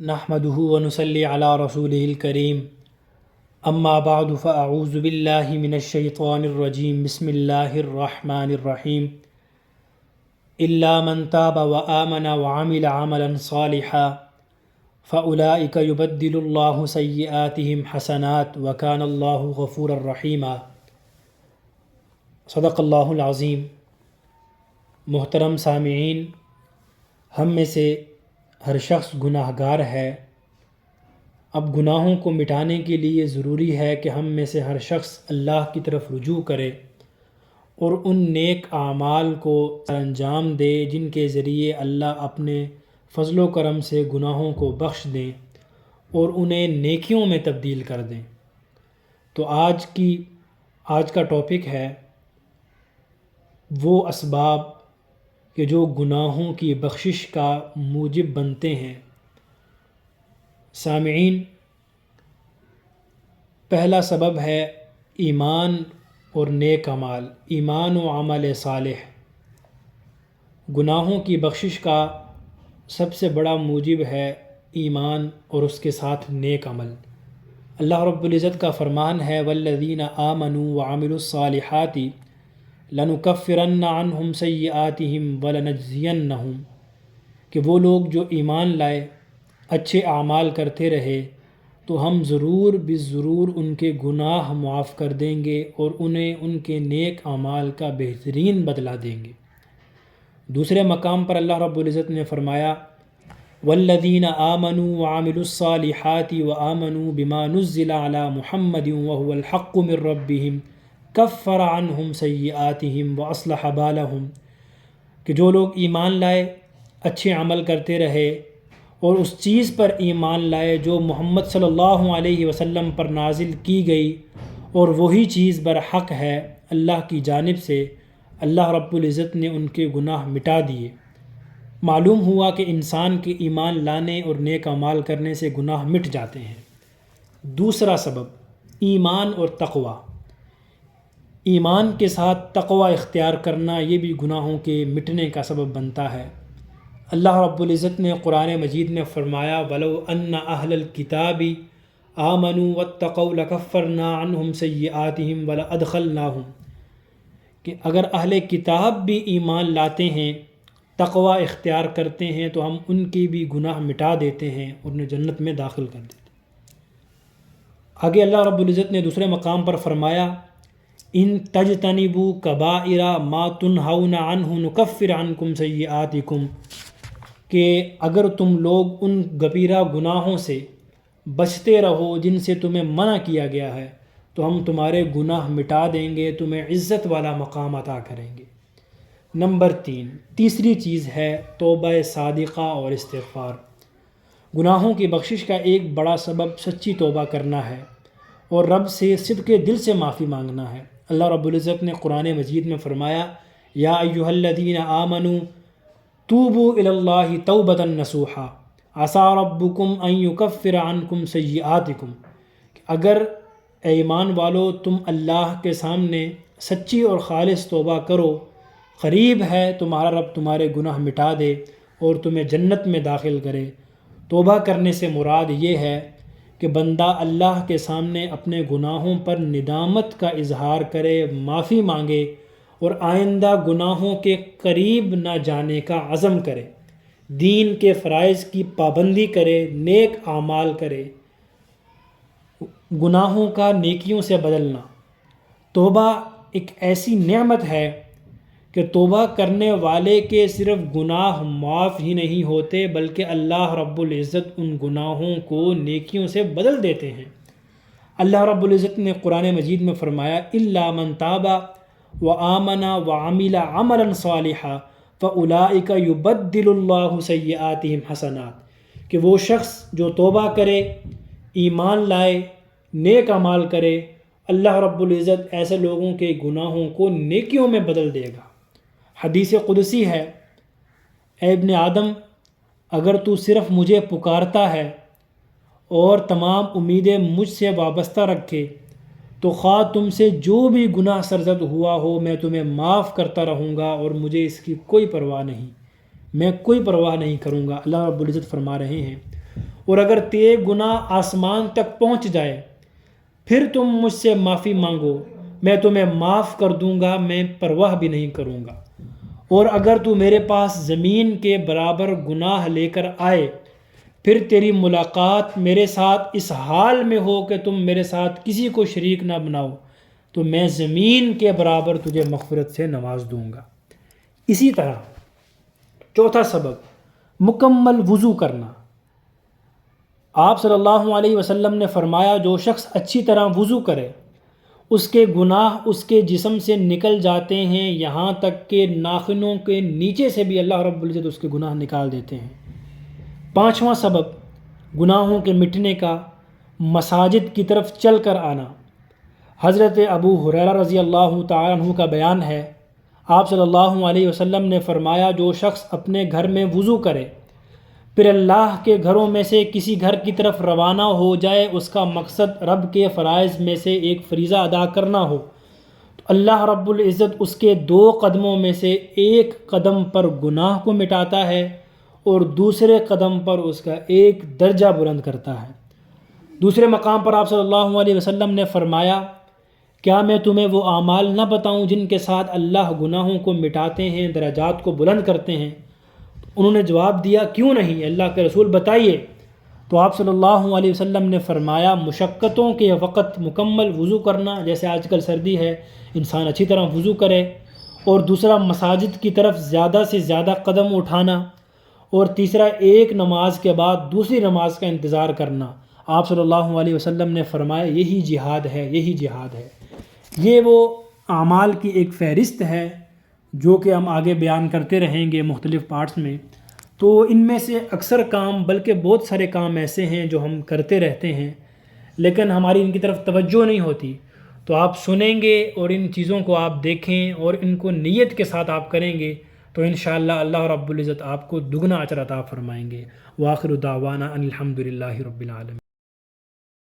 نحمده ونصلي على رسوله الكريم اما بعد فاعوذ بالله من الشيطان الرجيم بسم الله الرحمن الرحيم الا من تاب وآمن وعمل عملا صالحا فاولئك يبدل الله سيئاتهم حسنات وكان الله غفورا رحيما۔ صدق اللہ العظیم۔ محترم سامعین، ہم میں سے ہر شخص گناہ گار ہے۔ اب گناہوں کو مٹانے کے لیے ضروری ہے کہ ہم میں سے ہر شخص اللہ کی طرف رجوع کرے اور ان نیک اعمال کو انجام دے جن کے ذریعے اللہ اپنے فضل و کرم سے گناہوں کو بخش دیں اور انہیں نیکیوں میں تبدیل کر دیں۔ تو آج کا ٹاپک ہے وہ اسباب کہ جو گناہوں کی بخشش کا موجب بنتے ہیں۔ سامعین، پہلا سبب ہے ایمان اور نیک اعمال، ایمان و عمل صالح۔ گناہوں کی بخشش کا سب سے بڑا موجب ہے ایمان اور اس کے ساتھ نیک عمل۔ اللہ رب العزت کا فرمان ہے والذین آمنوا وعملوا الصالحات لنکفرن عنہم سیئاتہم ولنجزینہم، کہ وہ لوگ جو ایمان لائے، اچھے اعمال کرتے رہے تو ہم ضرور بالضرور ان کے گناہ معاف کر دیں گے اور انہیں ان کے نیک اعمال کا بہترین بدلہ دیں گے۔ دوسرے مقام پر اللہ رب العزت نے فرمایا والذین آمنوا وعملوا الصالحات وآمنوا بما نزل علی محمد وهو الحق من ربهم کفر عنہم سیئاتہم واصلح بالہم، کہ جو لوگ ایمان لائے، اچھے عمل کرتے رہے اور اس چیز پر ایمان لائے جو محمد صلی اللہ علیہ وسلم پر نازل کی گئی اور وہی چیز برحق ہے اللہ کی جانب سے، اللہ رب العزت نے ان کے گناہ مٹا دیے۔ معلوم ہوا کہ انسان کے ایمان لانے اور نیک اعمال کرنے سے گناہ مٹ جاتے ہیں۔ دوسرا سبب ایمان اور تقوی۔ ایمان کے ساتھ تقوی اختیار کرنا یہ بھی گناہوں کے مٹنے کا سبب بنتا ہے۔ اللہ رب العزت نے قرآن مجید میں فرمایا وَلَوْ أَنَّ أَهْلَ الْكِتَابِ آمَنُوا وَاتَّقَوْا لَكَفَّرْنَا عَنْهُمْ سَيِّئَاتِهِمْ وَلَأَدْخَلْنَاهُمْ، کہ اگر اہل کتاب بھی ایمان لاتے ہیں، تقوی اختیار کرتے ہیں تو ہم ان کی بھی گناہ مٹا دیتے ہیں اور انہیں جنت میں داخل کر دیتے ہیں۔ آگے اللہ رب العزت نے دوسرے مقام پر فرمایا ان تجتنبوا کبائر ما تنہون عنہ نکفر عنکم سیئاتکم، کہ اگر تم لوگ ان کبیرہ گناہوں سے بچتے رہو جن سے تمہیں منع کیا گیا ہے تو ہم تمہارے گناہ مٹا دیں گے، تمہیں عزت والا مقام عطا کریں گے۔ نمبر 3، تیسری چیز ہے توبہ صادقہ اور استغفار۔ گناہوں کی بخشش کا ایک بڑا سبب سچی توبہ کرنا ہے اور رب سے صدق دل سے معافی مانگنا ہے۔ اللہ رب العزت نے قرآن مجید میں فرمایا یا ایھا الذین آمنوا توبوا الی اللہ توبۃ نصوحا عسیٰ ربکم ان یکفر عنکم سیئاتکم، کہ اگر اے ایمان والو تم اللہ کے سامنے سچی اور خالص توبہ کرو، قریب ہے تمہارا رب تمہارے گناہ مٹا دے اور تمہیں جنت میں داخل کرے۔ توبہ کرنے سے مراد یہ ہے کہ بندہ اللہ کے سامنے اپنے گناہوں پر ندامت کا اظہار کرے، معافی مانگے اور آئندہ گناہوں کے قریب نہ جانے کا عزم کرے، دین کے فرائض کی پابندی کرے، نیک اعمال کرے، گناہوں کا نیکیوں سے بدلنا۔ توبہ ایک ایسی نعمت ہے کہ توبہ کرنے والے کے صرف گناہ معاف ہی نہیں ہوتے بلکہ اللہ رب العزت ان گناہوں کو نیکیوں سے بدل دیتے ہیں۔ اللہ رب العزت نے قرآن مجید میں فرمایا الا من تاب وآمن وعمل عملا صالحا فاولئک یبدل اللہ سیئاتہم حسنات، کہ وہ شخص جو توبہ کرے، ایمان لائے، نیک اعمال کرے، اللہ رب العزت ایسے لوگوں کے گناہوں کو نیکیوں میں بدل دے گا۔ حدیث قدسی ہے اے ابن آدم، اگر تو صرف مجھے پکارتا ہے اور تمام امیدیں مجھ سے وابستہ رکھے تو خواہ تم سے جو بھی گناہ سرزد ہوا ہو میں تمہیں معاف کرتا رہوں گا اور مجھے اس کی کوئی پرواہ نہیں، میں کوئی پرواہ نہیں کروں گا۔ اللہ رب العزت فرما رہے ہیں اور اگر تیرے گناہ آسمان تک پہنچ جائے پھر تم مجھ سے معافی مانگو، میں تمہیں معاف کر دوں گا، میں پرواہ بھی نہیں کروں گا۔ اور اگر تو میرے پاس زمین کے برابر گناہ لے کر آئے پھر تیری ملاقات میرے ساتھ اس حال میں ہو کہ تم میرے ساتھ کسی کو شریک نہ بناؤ تو میں زمین کے برابر تجھے مغفرت سے نواز دوں گا۔ اسی طرح چوتھا سبب مکمل وضو کرنا۔ آپ صلی اللہ علیہ وسلم نے فرمایا جو شخص اچھی طرح وضو کرے اس کے گناہ اس کے جسم سے نکل جاتے ہیں، یہاں تک کہ ناخنوں کے نیچے سے بھی اللہ رب العزت اس کے گناہ نکال دیتے ہیں۔ پانچواں سبب گناہوں کے مٹنے کا مساجد کی طرف چل کر آنا۔ حضرت ابو ہریرہ رضی اللہ تعالیٰ عنہ کا بیان ہے، آپ صلی اللہ علیہ وسلم نے فرمایا جو شخص اپنے گھر میں وضو کرے پھر اللہ کے گھروں میں سے کسی گھر کی طرف روانہ ہو جائے، اس کا مقصد رب کے فرائض میں سے ایک فریضہ ادا کرنا ہو، تو اللہ رب العزت اس کے 2 قدموں میں سے ایک قدم پر گناہ کو مٹاتا ہے اور دوسرے قدم پر اس کا ایک درجہ بلند کرتا ہے۔ دوسرے مقام پر آپ صلی اللہ علیہ وسلم نے فرمایا کیا میں تمہیں وہ اعمال نہ بتاؤں جن کے ساتھ اللہ گناہوں کو مٹاتے ہیں، درجات کو بلند کرتے ہیں؟ انہوں نے جواب دیا کیوں نہیں اللہ کے رسول بتائیے۔ تو آپ صلی اللہ علیہ وسلم نے فرمایا مشقتوں کے وقت مکمل وضو کرنا، جیسے آج کل سردی ہے انسان اچھی طرح وضو کرے، اور دوسرا مساجد کی طرف زیادہ سے زیادہ قدم اٹھانا، اور تیسرا ایک نماز کے بعد دوسری نماز کا انتظار کرنا۔ آپ صلی اللہ علیہ وسلم نے فرمایا یہی جہاد ہے، یہی جہاد ہے۔ یہ وہ اعمال کی ایک فہرست ہے جو کہ ہم آگے بیان کرتے رہیں گے مختلف پارٹس میں۔ تو ان میں سے اکثر کام بلکہ بہت سارے کام ایسے ہیں جو ہم کرتے رہتے ہیں لیکن ہماری ان کی طرف توجہ نہیں ہوتی، تو آپ سنیں گے اور ان چیزوں کو آپ دیکھیں اور ان کو نیت کے ساتھ آپ کریں گے تو انشاءاللہ اللہ رب العزت آپ کو دگنا اجر عطا فرمائیں گے۔ وآخر دعوانا ان الحمد للہ رب العالمین۔